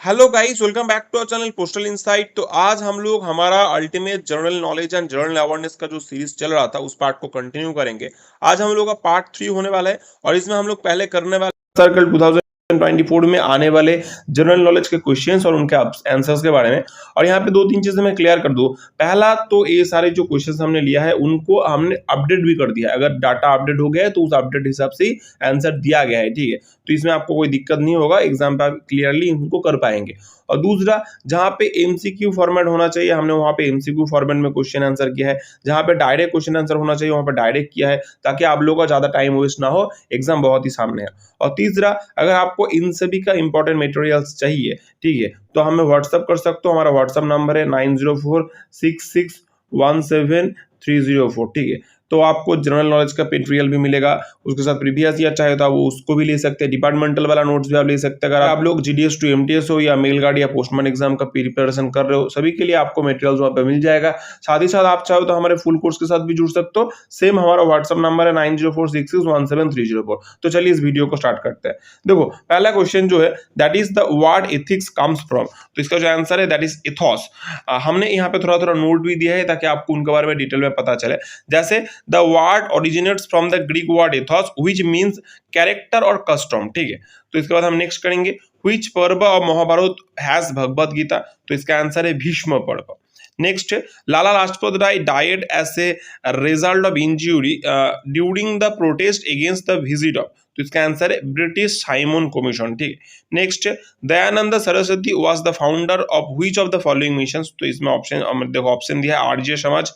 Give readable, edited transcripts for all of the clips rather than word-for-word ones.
Hello guys, welcome back to our channel postal insight. तो आज हम लोग हमारा ultimate general knowledge and general awareness का जो सीरीज चल रहा था उस पार्ट को कंटिन्यू करेंगे। आज हम लोग का पार्ट 3 होने वाला है और इसमें हम लोग पहले करने वाले सर्कल 2024 में आने वाले जनरल नॉलेज के क्वेश्चंस और उनके आंसर्स के बारे में। और यहाँ पे दो तीन चीजें मैं क्लियर कर दूं। पहला तो ये सारे जो क्वेश्चंस हमने लिया है उनको हमने अपडेट भी कर दिया है। अगर डाटा अपडेट हो गया है तो उस अपडेट हिसाब से ही आंसर दिया गया है, ठीक है। तो इसमें आपको कोई दिक्कत नहीं होगा, एग्जाम पे आप क्लियरली इनको कर पाएंगे। और दूसरा, जहां पे एमसीक्यू फॉर्मेट होना चाहिए हमने वहां पे एमसीक्यू फॉर्मेट में क्वेश्चन आंसर किया है। जहां पे डायरेक्ट क्वेश्चन आंसर होना चाहिए वहां पे डायरेक्ट किया है, ताकि आप लोगों का ज्यादा टाइम वेस्ट ना हो, एग्जाम बहुत ही सामने है। और तीसरा, अगर आपको इन सभी का इंपॉर्टेंट मटेरियल्स चाहिए, ठीक है, तो हमें व्हाट्सअप कर सकते हो। हमारा व्हाट्सअप नंबर है 9046617304, ठीक है। तो आपको जनरल नॉलेज का मटेरियल भी मिलेगा, उसके साथ प्रीवियस ईयर चाहे तो आप उसको भी ले सकते हैं। डिपार्टमेंटल वाला नोट्स भी आप ले सकते हैं। अगर आप लोग जीडीएस टू एमटीएस हो या मेल गार्ड या पोस्टमैन एग्जाम का प्रिपरेशन कर रहे हो, सभी के लिए आपको मटेरियल्स वहां पे मिल जाएगा। साथ ही साथ आप चाहो तो हमारे फुल कोर्स के साथ भी जुड़ सकते हो। सेम हमारा व्हाट्सअप नंबर है 9046617304। तो चलिए इस वीडियो को स्टार्ट करते हैं। देखो, पहला क्वेश्चन जो है that is the word ethics comes from. तो इसका जो आंसर है दैट इज इथॉस। हमने यहाँ पे थोड़ा थोड़ा नोट भी दिया है ताकि आपको उनके बारे में डिटेल में पता चले। जैसे the word originates from the Greek word Ethos which means character और कस्टम, ठीक है। तो इसके बाद हम नेक्स्ट करेंगे व्हिच पर्व ऑफ महाभारत हैज भगवत गीता। तो इसका आंसर है Bhishma Parva. Next, Lala Lajpat Rai died as a result of injury during the protest against the visit of. तो इसका आंसर है ब्रिटिश साइमन कमीशन, ठीक है। Next, Dayanand Saraswati was the founder of which of the following missions. तो इसमें ऑप्शन देखो, ऑप्शन दिया है आर्य समाज,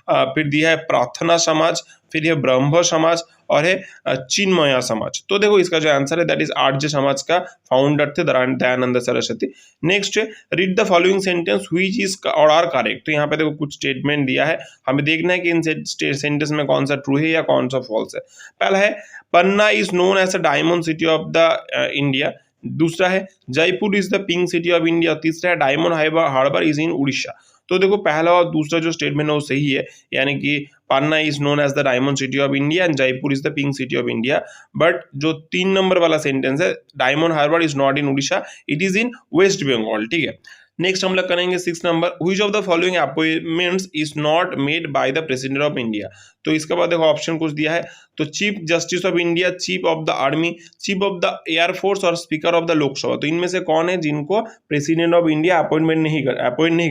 फिर दिया है प्रार्थना समाज, फिर है ब्रह्म समाज और है चिन्मया समाज। तो देखो इसका जो आंसर है दैट इज आर्य समाज का फाउंडर थे Dayanand Saraswati. Next, read the following sentence which is और आर करेक्ट। तो यहाँ पे देखो कुछ स्टेटमेंट दिया है, हमें देखना है कि इन सेंटेंस में कौन सा ट्रू है या कौन सा फॉल्स है। पहला है Panna is known as a diamond city of the India. दूसरा है Jaipur is the pink city of India. तीसरा है डायमंड हार्बर इज इन उड़ीसा। तो देखो पहला और दूसरा जो स्टेटमेंट है वो सही है, यानी कि Panna is known as the diamond city of India and Jaipur is the pink city of India. But जो 3 नंबर वाला सेंटेंस है Diamond Harbour is not in Orissa, it is in West Bengal, ठीक है। नेक्स्ट हम लोग करेंगे 6 number, which of the following appointments is not made by the president of India. तो इसके बाद देखो ऑप्शन कुछ दिया है, तो chief justice of India, chief of the army, chief of the air force और स्पीकर ऑफ द लोकसभा। तो इनमें से कौन है जिनको प्रेसिडेंट ऑफ इंडिया अपॉइंट नहीं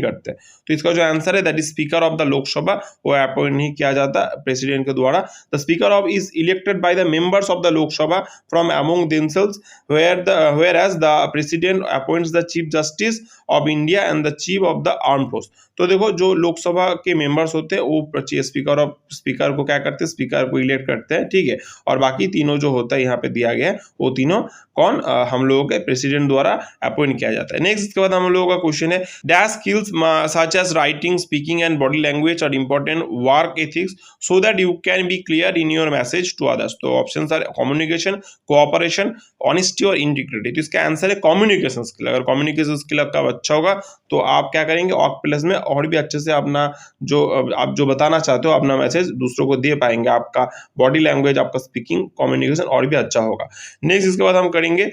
करते। तो इसका जो आंसर है that is speaker of the Lok Sabha, वो अपॉइंट नहीं किया जाता प्रेसिडेंट के द्वारा। The speaker of is elected by the members of the Lok Sabha from among themselves, whereas the president appoints the chief justice of India and the chief of the arm force. तो देखो जो लोकसभा के members होते हैं वो speaker को क्या करते हैं, स्पीकर को इलेक्ट करते हैं, ठीक है। और बाकी तीनों जो होता है यहाँ पे दिया गया है वो तीनों कौन हम लोगों के प्रेसिडेंट द्वारा अपॉइंट किया जाता है। नेक्स्ट इसके बाद हम लोगों का क्वेश्चन है dash skills such as writing, speaking and body language और important work ethics so that you can be clear in your message to others. तो option are communication, cooperation, honesty और इंटीग्रिटी। तो इसका आंसर है communication skill. अगर communication skill आपका अच्छा होगा तो आप क्या करेंगे ऑक प्लस में और भी अच्छे से अपना आप जो बताना चाहते हो अपना मैसेज दूसरों को दे पाएंगे। आपका बॉडी लैंग्वेज, आपका स्पीकिंग, कम्युनिकेशन और भी अच्छा होगा। नेक्स्ट इसके बाद हम करेंगे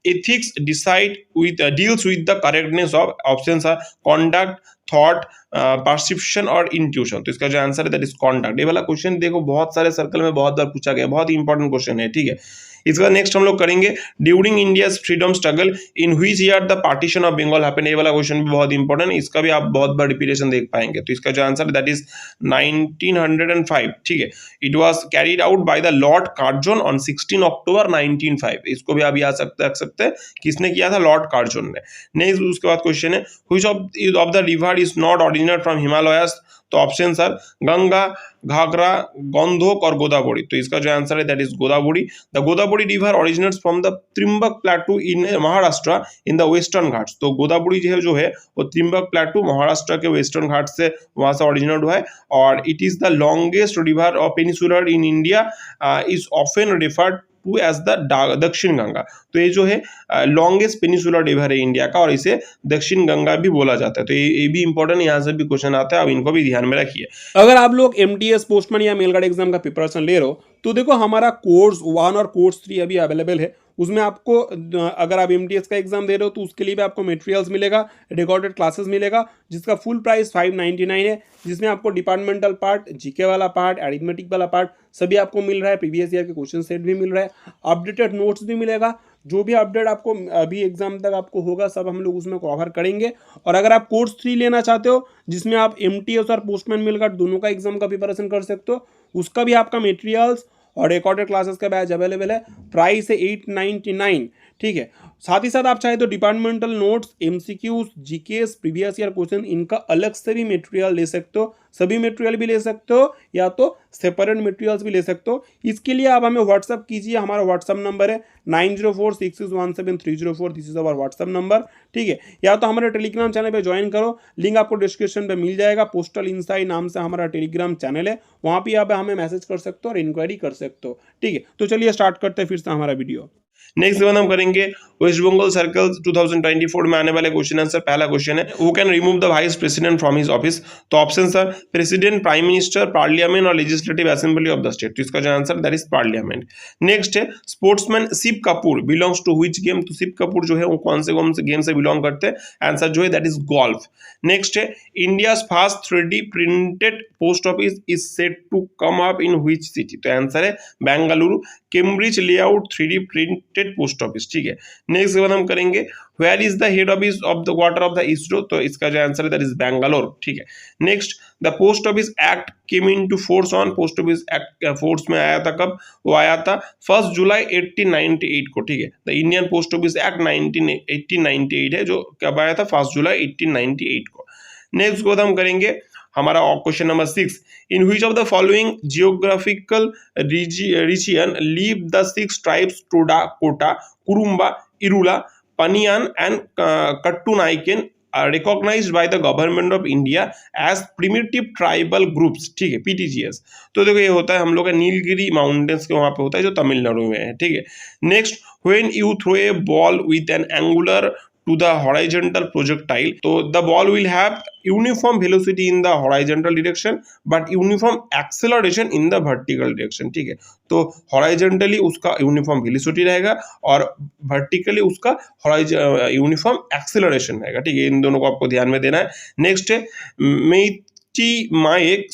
ethics decide with deals with the correctness of options are conduct, thought, perception और इंट्यूशन। तो इसका जो आंसर है दैट इज कॉन्डक्ट। ये वाला क्वेश्चन देखो बहुत सारे सर्कल में बहुत बार पूछा गया, बहुत ही इंपॉर्टेंट क्वेश्चन है, ठीक है। इसका नेक्स्ट हम लोग करेंगे during India freedom struggle in which year the partition of Bengal happened. ये वाला क्वेश्चन भी बहुत इंपॉर्टेंट है, इसका भी आप बहुत बार रिपीटेशन देख पाएंगे। तो इसका जो आंसर है दैट इज 1905, ठीक है। It was carried out by the Lord Curzon on 16 अक्टूबर 1905। इसको भी आप याद रख सकते हैं किसने किया था, लॉर्ड कार्जन ने। नेक्स्ट उसके बाद क्वेश्चन है which of the river is not originate from Himalayas. तो ऑप्शन सर गंगा, घाघरा, गंधोक और गोदावरी। तो इसका जो आंसर है that is Godavari. The Godavari river originates from the Trimbak प्लेटू in Maharashtra in the western Ghats. तो गोदावरी जो है वो त्रिम्बक प्लेटू महाराष्ट्र के वेस्टर्न घाट से वहां से ओरिजिनेट हुआ है। और it is the longest river of peninsular in India, is often referred to as the Dakshin Ganga. तो ये जो है लॉन्गेस्ट पेनिसुलर रिवर है इंडिया का और इसे दक्षिण गंगा भी बोला जाता है। तो ये भी इंपॉर्टेंट, यहाँ से भी क्वेश्चन आता है, अब इनको भी ध्यान में रखिए। अगर आप लोग एमटीएस, पोस्टमैन या मेलगार्ड एग्जाम का प्रिपरेशन ले रहे हो तो देखो हमारा कोर्स 1 और कोर्स 3 अभी अवेलेबल है। उसमें आपको अगर आप एमटीएस का एग्जाम दे रहे हो तो उसके लिए भी आपको मटेरियल्स मिलेगा, रिकॉर्डेड क्लासेस मिलेगा, जिसका फुल प्राइस 599 है, जिसमें आपको डिपार्टमेंटल पार्ट, जीके वाला पार्ट, एरिथमेटिक वाला पार्ट सभी आपको मिल रहा है, प्रीवियस ईयर के क्वेश्चन सेट भी मिल रहा है, अपडेटेड नोट्स भी मिलेगा। जो भी अपडेट आपको अभी एग्जाम तक आपको होगा सब हम लोग उसमें कवर करेंगे। और अगर आप कोर्स 3 लेना चाहते हो जिसमें आप एमटीएस और पोस्टमैन मिलकर दोनों का एग्जाम का प्रिपरेशन कर सकते हो, उसका भी आपका मटेरियल्स और रिकॉर्डेड क्लासेस का बैच अवेलेबल है। प्राइस है 899, ठीक है। साथ ही साथ आप चाहे तो departmental notes, MCQs, GKS, previous year question, इनका अलग से भी मटेरियल ले सकते हो। सभी मटेरियल भी ले सकते हो या तो सेपरेट मटेरियल्स भी ले सकते हो। इसके लिए आप हमें व्हाट्सअप कीजिए, हमारा व्हाट्सअप नंबर है 9046617304, this is our WhatsApp number, ठीक है। या तो हमारे टेलीग्राम चैनल पे ज्वाइन करो, लिंक आपको डिस्क्रिप्शन पे मिल जाएगा। पोस्टल इनसाइड नाम से हमारा टेलीग्राम चैनल है, वहाँ पे आप हमें मैसेज कर सकते हो और इंक्वायरी कर सकते हो, ठीक है। तो चलिए स्टार्ट करते हैं फिर से हमारा वीडियो। नेक्स्ट वन हम करेंगे वेस्ट बंगाल सर्कल 2024 में आने वाले क्वेश्चन आंसर। पहला क्वेश्चन है who can remove the vice president from his office. तो option sir president, prime minister, parliament और legislative assembly of the state. तो इसका जो answer that is parliament. Next है sportsman Shiv Kapoor belongs to which game. तो शिव कपूर जो है वो कौन से गेम से बिलोंग करते हैं, आंसर जो है दैट इज गोल्फ। नेक्स्ट है India's first 3D printed post office is set to come up in which city. तो आंसर है Bengaluru Cambridge layout 3D printed post office, ठीक है। नेक्स्ट के बाद हम करेंगे where is the head office of the quarter of the ISRO. तो इसका जो आंसर है दैट इज बैंगलोर, ठीक है। Next the post office act came into force on. Post office act force में आया था कब, वो आया था 1 जुलाई 1898 को, ठीक है। The Indian post office act 1898 है जो कब आया था, 1 जुलाई 1898 को। नेक्स्ट को हम करेंगे हमारा question number 6, in which of the following geographical region live the 6 tribes Toda, Kota, Kurumba, Irula, Paniyan and Kattunayakan recognized by the government of India as primitive tribal groups, ठीक है, PTGS। तो देखो ये होता है हम लोग का नीलगिरी माउंटेन्स के वहां पे होता है जो तमिलनाडु में है, ठीक है। Next when you throw a ball with an angular to the horizontal projectile, so the ball will have uniform velocity in the horizontal direction but uniform acceleration in the vertical direction, ठीक है। तो horizontally उसका uniform velocity रहेगा और vertically उसका uniform acceleration रहेगा, ठीक है। इन दोनों को आपको ध्यान में देना है। नेक्स्ट है Meitei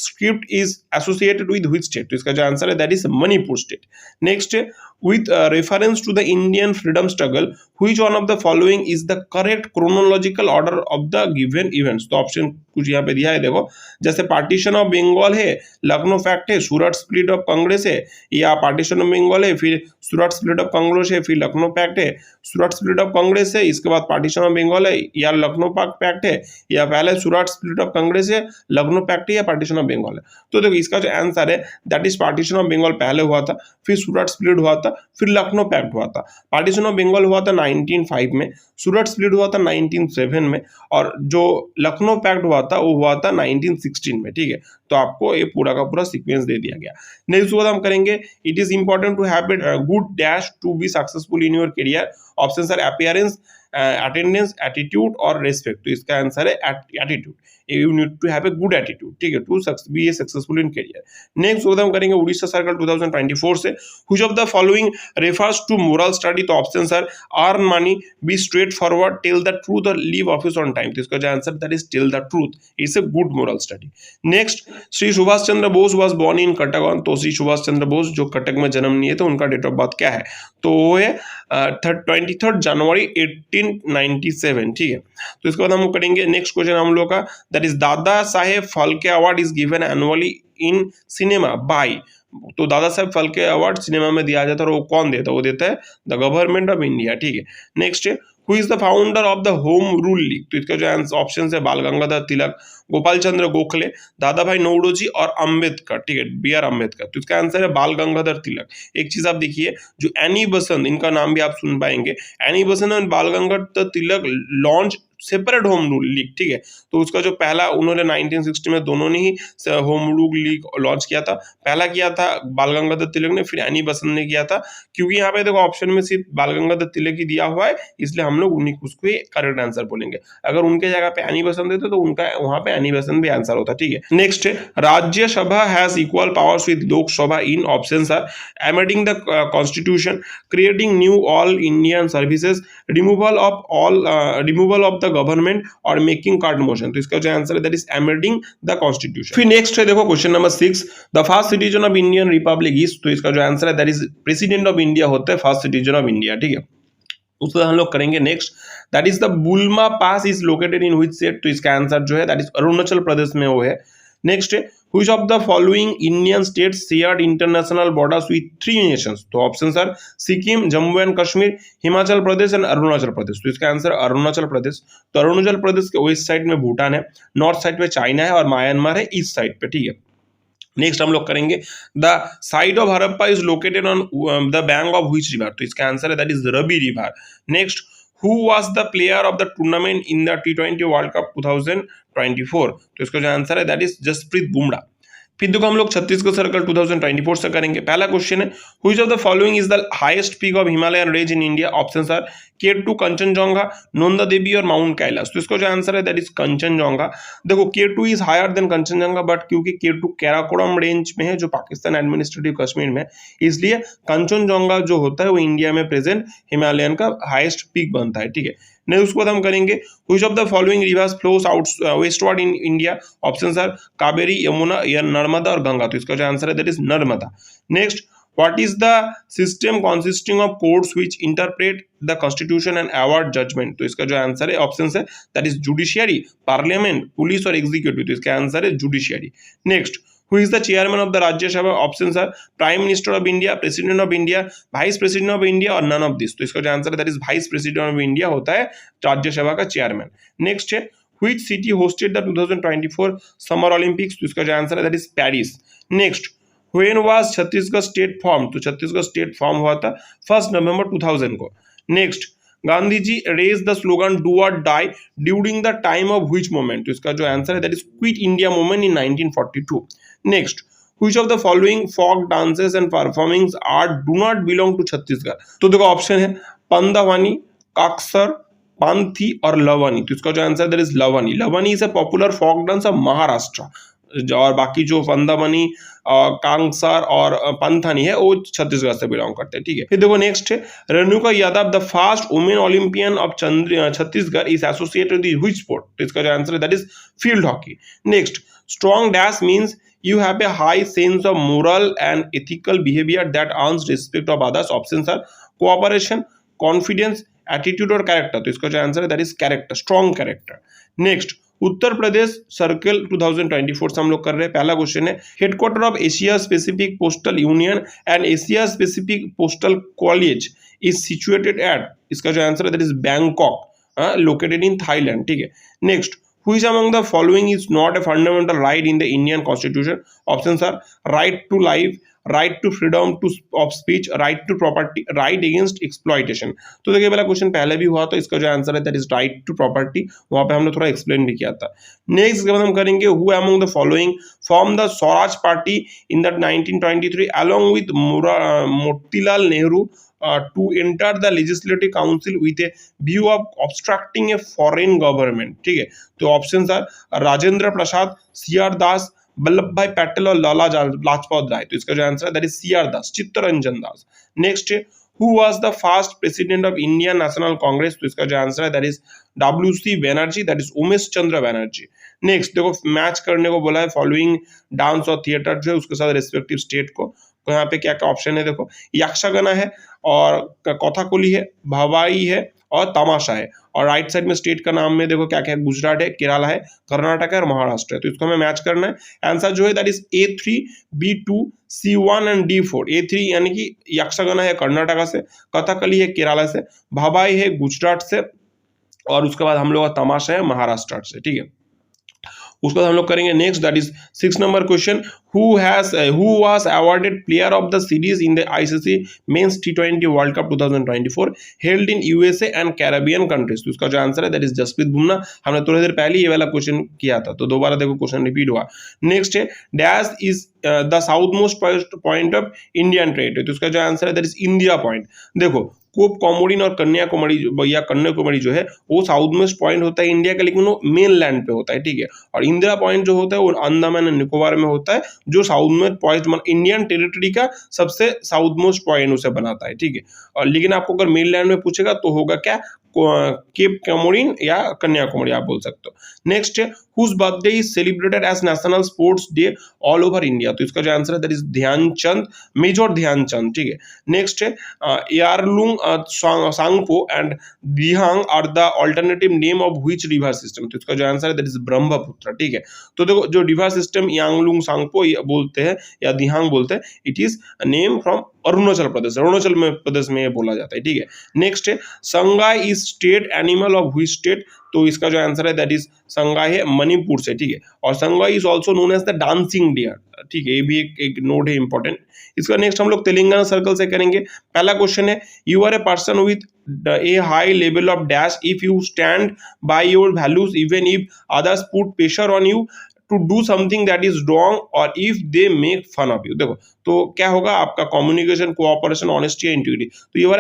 script is associated with which state। तो इसका जो आंसर है that is Manipur state. Next है with reference to the Indian freedom struggle, which one of the following is the correct chronological order of the given events। तो option कुछ यहाँ पे दिया है, देखो जैसे पार्टीशन ऑफ बंगाल है, लखनऊ फैक्ट है, सूरत स्प्लिट ऑफ कांग्रेस है, या पार्टीशन ऑफ बंगाल है फिर सूरत स्प्लिट ऑफ कांग्रेस है फिर लखनऊ पैक्ट है, सूरत स्प्लिट ऑफ कांग्रेस है इसके बाद पार्टीशन ऑफ बंगाल है या लखनऊ पैक्ट है, या पहले सूरत स्प्लिट ऑफ कांग्रेस है, लखनऊ पैक्ट है या पार्टीशन ऑफ बंगाल है। तो देखो इसका जो आंसर है that is partition of Bengal पहले हुआ था, फिर सूरत स्प्लिट हुआ था, फिर लखनऊ पैक्ट हुआ था। पार्टीशन ऑफ बंगाल हुआ था 1905 में, सूरत स्प्लिट हुआ था 1907 में, और जो लखनऊ पैक्ट हुआ था वो हुआ था 1916 में, ठीक है। तो आपको ये पूरा का पूरा सीक्वेंस दे दिया गया। नेक्स्ट बात हम करेंगे it is important to have a good dash to be successful in your career. Option are appearance, attendance, attitude और रेस्पेक्ट। तो इसका आंसर है attitude. You need to have a good attitude, ठीक है, to be a successful in career. Next हम करेंगे Orissa circle 2024 से which of the following refers to moral study. तो option sir earn money, be straightforward, tell the truth और leave office on time. तो इसका जो answer that is tell the truth, it's a good moral study. Next Shri Subhash Chandra Bose was born in Cuttack. तो श्री सुभाष चंद्र बोस जो कटक में जन्म लिए थे उनका डेट ऑफ बर्थ क्या है, तो वो है 23 जनवरी 1897, ठीक है। तो इसके बाद हम करेंगे नेक्स्ट क्वेश्चन हम लोग का that is Dada Saheb Phalke award is given annually in cinema by. तो दादा साहेब फाल्के अवार्ड सिनेमा में दिया जाता है और वो कौन देता है, वो देता है द गवर्नमेंट ऑफ इंडिया, ठीक है। नेक्स्ट है who is the founder of the home rule league. तो इसका जो ऑप्शन है बाल गंगाधर तिलक, गोपाल चंद्र गोखले, दादा भाई नौरोजी और अंबेडकर, ठीक है, बी आर अम्बेडकर। तो इसका आंसर है बाल गंगाधर तिलक। एक चीज आप देखिए जो एनी बसंत, इनका नाम भी आप सुन पाएंगे, any Besant and Bal Gangadhar Tilak launch separate home rule league, ठीक है। तो उसका जो पहला उन्होंने 1960 में दोनों ने ही होम रूल लीग लॉन्च किया था। पहला किया था बाल गंगाधर तिलक ने, फिर एनी बेसेंट ने किया था। क्योंकि यहाँ पे देखो ऑप्शन में सिर्फ बाल गंगाधर तिलक ही दिया हुआ है, इसलिए हम लोग उन्हीं उसको ही करेक्ट आंसर बोलेंगे। अगर उनके जगह पे एनी बेसेंट देते तो उनका वहां पे एनी बेसेंट भी आंसर होता, ठीक है। नेक्स्ट है Rajya Sabha has equal powers with Lok Sabha in options are amending the constitution, creating new all Indian services, removal of the government और making card motion। तो इसका जो आंसर है that is amending the constitution। फिर नेक्स्ट है देखो question number 6, the first citizen of Indian Republic is, तो इसका जो आंसर है that is president of India होता है फर्स्ट सिटीजन ऑफ इंडिया, ठीक है। उसको हम लोग करेंगे next, that is the Bulma pass is located in which state, तो इसका आंसर जो है दैट इज अरुणाचल प्रदेश में वो है। नेक्स्ट है which of the following Indian states shared international borders with 3 nations, तो options are Sikkim, Jammu and Kashmir, Himachal Pradesh and Arunachal Pradesh. तो इसका आंसर अरुणाचल प्रदेश। तो अरुणाचल प्रदेश के वेस्ट साइड में भूटान है, नॉर्थ साइड पे चाइना है और म्यांमार है ईस्ट साइड पे, ठीक है। नेक्स्ट हम लोग करेंगे the site of Harappa is located on the bank of which river, तो इसका आंसर है that is Ravi river. Next who was the player of the tournament in the T20 World Cup 2024, तो इसका जो आंसर है दैट इज जसप्रीत बुमराह। फिर देखो हम लोग छत्तीसगढ़ सर्कल 2024 से करेंगे। पहला क्वेश्चन है which of the following is the highest peak of Himalayan range in India, options are K2 Kanchenjunga, Nanda Devi और माउंट कैलाश। तो इसका जो आंसर है दैट इज कंचनजंगा। देखो K2 is higher than Kanchenjunga, but क्योंकि K2 कैराकोरम रेंज में है जो पाकिस्तान एडमिनिस्ट्रेटिव कश्मीर में, इसलिए कंचनजंगा जो होता है वो इंडिया में प्रेजेंट हिमालयन का हाईएस्ट पीक बनता है, ठीक है। नहीं उसके बाद हम करेंगे which of the following rivers flows out westward in India, options are Kaveri, Yamuna या नर्मदा और गंगा। तो इसका जो आंसर है that is Narmada. Next what is the system consisting of courts which interpret the constitution and award judgement, तो इसका जो आंसर है ऑप्शंस है that is judiciary, parliament, police और एग्जीक्यूटिव। तो इसका आंसर है judiciary. Next who is the chairman of the Rajya Sabha, options are Prime Minister of India, President of India, Vice President of India और none of this। तो इसका जो answer है that is Vice President of India होता है राज्यसभा का chairman. Next है which city hosted the 2024 Summer Olympics, तो इसका जो आंसर है that is Paris. Next when was Chhattisgarh state form, तो छत्तीसगढ़ स्टेट फॉर्म हुआ था 1 नवंबर 2000 को। Next Gandhi ji raise the slogan do और die during the time of which movement, तो इसका जो आंसर है that is quit India movement in 1942। नेक्स्ट which of the following folk dances and performings art do not belong to Chhattisgarh, तो देखो option है पंदावानी, काक्सर, पांथी और लवानी। तो इसका जो answer that is Lavani. Lavani is a popular folk dance of Maharashtra, और बाकी जो पंदावनी, कांगसर और पंथानी है वो छत्तीसगढ़ से बिलोंग करते हैं, ठीक है। फिर देखो नेक्स्ट है Renuka Yadav the first women Olympian of Chhattisgarh is associated with which sport, तो इसका जो आंसर है that is field hockey. Next strong dash means you have a high sense of moral and ethical behavior that earns respect of others, options are cooperation, confidence, attitude और character। तो इसका जो answer है that is character, strong character. Next Uttar Pradesh circle 2024 से हम लोग कर रहे हैं। पहला क्वेश्चन है headquarter of Asia specific postal union and Asia specific postal college is situated at, इसका जो आंसर है that is Bangkok, located in Thailand, ठीक है। Next which among the following is not a fundamental right in the Indian Constitution, options are right to life, right to freedom of speech, right to property, right against exploitation। तो देखिए पहला question पहले भी हुआ, तो इसका जो answer है that is right to property, वहां पे हमने थोड़ा एक्सप्लेन भी किया था। नेक्स्ट इसके बाद हम करेंगे who among the following form the Swaraj party in the 1923 along with Motilal Nehru to enter the legislative council with a view of obstructing a foreign government, ठीक है। तो options are Rajendra Prasad, C R Das, Vallabh Bhai Patel और लाला लाजपत राय। तो इसका जो आंसर है that is C R Das, Chittaranjan Das. Next है who was the first president of Indian National Congress, तो इसका जो आंसर है that is WC Banerjee, that is Umesh Chandra Banerjee. Next देखो मैच करने को बोला है फॉलोइंग डांस और थिएटर जो है उसके साथ रेस्पेक्टिव स्टेट को। तो यहाँ पे क्या क्या ऑप्शन है देखो यक्षगाना है और कथाकली है, भवाई है और तमाशा है, और राइट साइड में स्टेट का नाम में देखो क्या क्या है, गुजरात है, केरला है, कर्नाटक है और महाराष्ट्र है। तो इसको हमें मैच करना है। आंसर जो है that is A3, B2, C1 and D4। A3 यानी कि यक्षगाना है कर्नाटक से, कथाकली है केरला से, भवाई है गुजरात से, और उसके बाद हम लोग का तमाशा है महाराष्ट्र से, ठीक है। उसके बाद हम लोग करेंगे next, that is 6 number question, who was awarded player of the series in the ICC men's T20 World Cup 2024 held in USA and Caribbean countries। तो इसका जो आंसर है दैट इज जसप्रीत बुमराह। हमने थोड़ी देर पहले ये वाला क्वेश्चन किया था, तो दोबारा देखो क्वेश्चन रिपीट हुआ। नेक्स्ट है dash is the south most point of Indian territory. तो इसका जो आंसर है दैट इज इंदिरा पॉइंट। देखो कोप कोमोडिन और कन्याकुमारी या कन्याकुमारी जो है वो साउथ मोस्ट पॉइंट होता है इंडिया का, लेकिन वो मेन लैंड पे होता है, ठीक है। और इंदिरा पॉइंट जो होता है वो अंडमान एंड निकोबार में होता है, जो south most point Indian territory का सबसे साउथ मोस्ट पॉइंट उसे बनाता है, ठीक है। और लेकिन आपको अगर मेन लैंड में पूछेगा तो होगा क्या, केप कोमोडिन या कन्याकुमारी आप बोल सकते हो। नेक्स्ट है whose birthday is celebrated as national sports day all over India. तो इसका जो आंसर है that is Dhyan Chand, major Dhyan Chand, ठीक है। नेक्स्ट है Yarlung Tsangpo and Dihang are the alternative name of which river system. तो इसका जो आंसर है दैट इज ब्रह्मपुत्र, ठीक है। तो देखो जो रिवर सिस्टम यांगलुंग सांगपो बोलते हैं या दिहांग बोलते हैं, it is name from Arunachal Pradesh, Arunachal में प्रदेश में ये बोला जाता है, ठीक है। नेक्स्ट है Sangai is state animal of which state. तो इसका जो आंसर है दैट इज संगाई है मणिपुर से, ठीक है। और Sangai is also known as the dancing deer, ठीक है, ये भी एक नोट है इंपॉर्टेंट। इसका नेक्स्ट हम लोग तेलंगाना सर्कल से करेंगे। पहला क्वेश्चन है you are a person with a high level of dash if you stand by your values even if others put pressure on you to do something that is wrong और if they make fun of you. देखो तो क्या होगा आपका communication, cooperation, honesty या integrity. तो you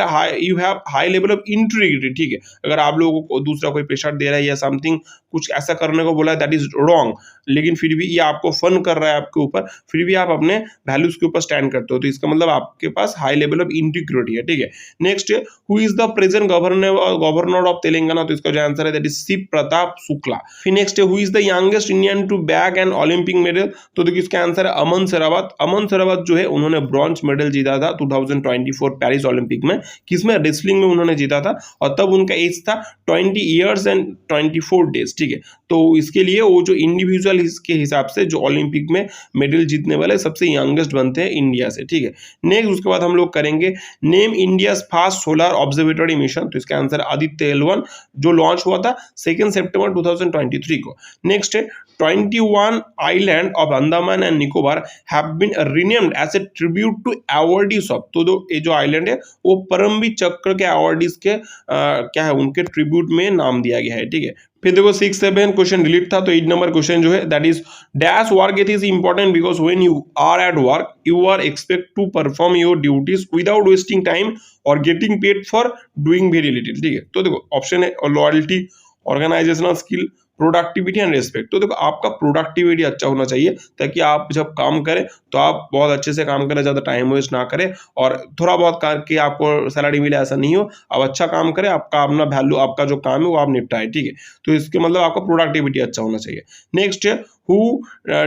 have high level of integrity, ठीक है। अगर आप लोगों को दूसरा कोई प्रेशर दे रहा है या समथिंग कुछ ऐसा करने को बोला है दैट इज रॉन्ग, लेकिन फिर भी ये आपको फन कर रहा है आपके ऊपर, फिर भी आप अपने वैल्यूज के ऊपर स्टैंड करते हो, तो इसका मतलब आपके पास हाई लेवल ऑफ इंटीग्रिटी है, ठीक है। नेक्स्ट है who is the present governor of Telangana. तो इसका जो आंसर है दैट इज शिव प्रताप शुक्ला। फिर नेक्स्ट है who is the youngest Indian to bag an Olympic medal. तो देखिए इसका आंसर है अमन सरावत। अमन सरावत जो है उन्होंने ब्रॉन्ज मेडल जीता था 2024 पेरिस ओलंपिक में, किसमें, रेसलिंग में उन्होंने जीता था, और तब उनका एज था 20 ईयर्स एंड 24 डेज, ठीक है। तो इसके लिए वो जो इंडिविजुअल के हिसाब से जो ओलंपिक में मेडल जीतने वाले सबसे यंगेस्ट बनते हैं इंडिया से, ठीक है। नेक्स्ट उसके बाद हम लोग करेंगे name India fast solar observatory mission. तो इसका आंसर आदित्य L1 जो लॉन्च हुआ था 2 सितंबर 2023 को। नेक्स्ट है 21 island of Andaman and Nicobar have been renamed as a tribute to awardees of. तो ये जो आइलैंड है वो परमवीर चक्र के अवार्डीज के क्या है उनके ट्रिब्यूट में नाम दिया गया है, ठीक है। फिर देखो 6-7 क्वेश्चन डिलीट था, तो 8 नंबर क्वेश्चन जो है that is dash work ethics is important because when you are at work you are expect to perform your duties without wasting time और getting paid for doing very little, ठीक है। तो देखो option है loyalty, organisational skill, productivity and respect. तो देखो आपका productivity अच्छा होना चाहिए ताकि आप जब काम करें तो आप बहुत अच्छे से काम करें, ज़्यादा टाइम वेस्ट ना करें, और थोड़ा बहुत करके आपको सैलरी मिले ऐसा नहीं हो, आप अच्छा काम करें, आपका अपना वैल्यू, आपका जो काम है वो आप निपटाए, ठीक है। तो इसके मतलब आपका प्रोडक्टिविटी अच्छा होना चाहिए। नेक्स्ट है who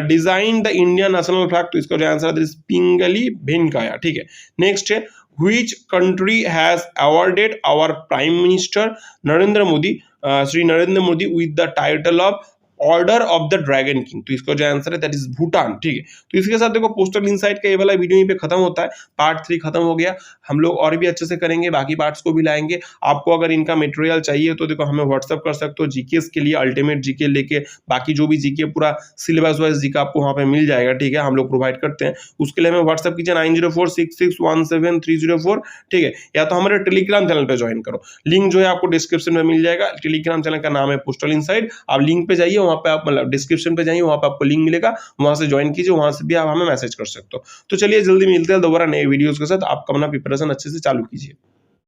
design the Indian national flag. तो इसका जो आंसर है पिंगली भेंकया, ठीक है। नेक्स्ट है which country has awarded our prime minister Narendra Modi Shri Narendra Modi with the title of order of the dragon king. तो इसका जो आंसर है दैट इज भूटान, ठीक है। तो इसके साथ देखो पोस्टल इनसाइट का ये वाला वीडियो यहीं पे खत्म होता है, पार्ट 3 खत्म हो गया। हम लोग और भी अच्छे से करेंगे, बाकी पार्ट्स को भी लाएंगे। आपको अगर इनका मटेरियल चाहिए तो देखो हमें व्हाट्सअप कर सकते हो, जीकेस के लिए अल्टीमेट जीके लेके, बाकी जो भी जीके पूरा सिलेबस वाइज जीके आपको वहाँ पे मिल जाएगा, ठीक है, हम लोग प्रोवाइड करते हैं। उसके लिए हमें व्हाट्सअप कीजिए 9046617304, ठीक है। या तो हमारे टेलीग्राम चैनल पे ज्वाइन करो, लिंक जो है आपको डिस्क्रिप्शन में मिल जाएगा। टेलीग्राम चैनल का नाम है पोस्टल इनसाइट, आप लिंक पे जाइए, वहाँ पे आप मतलब डिस्क्रिप्शन पे जाइए, वहाँ पे आपको लिंक मिलेगा, वहाँ से ज्वाइन कीजिए, वहाँ से भी आप हमें मैसेज कर सकते हो। तो चलिए जल्दी मिलते हैं दोबारा नए वीडियोस के साथ। आप अपना प्रिपरेशन अच्छे से चालू कीजिए।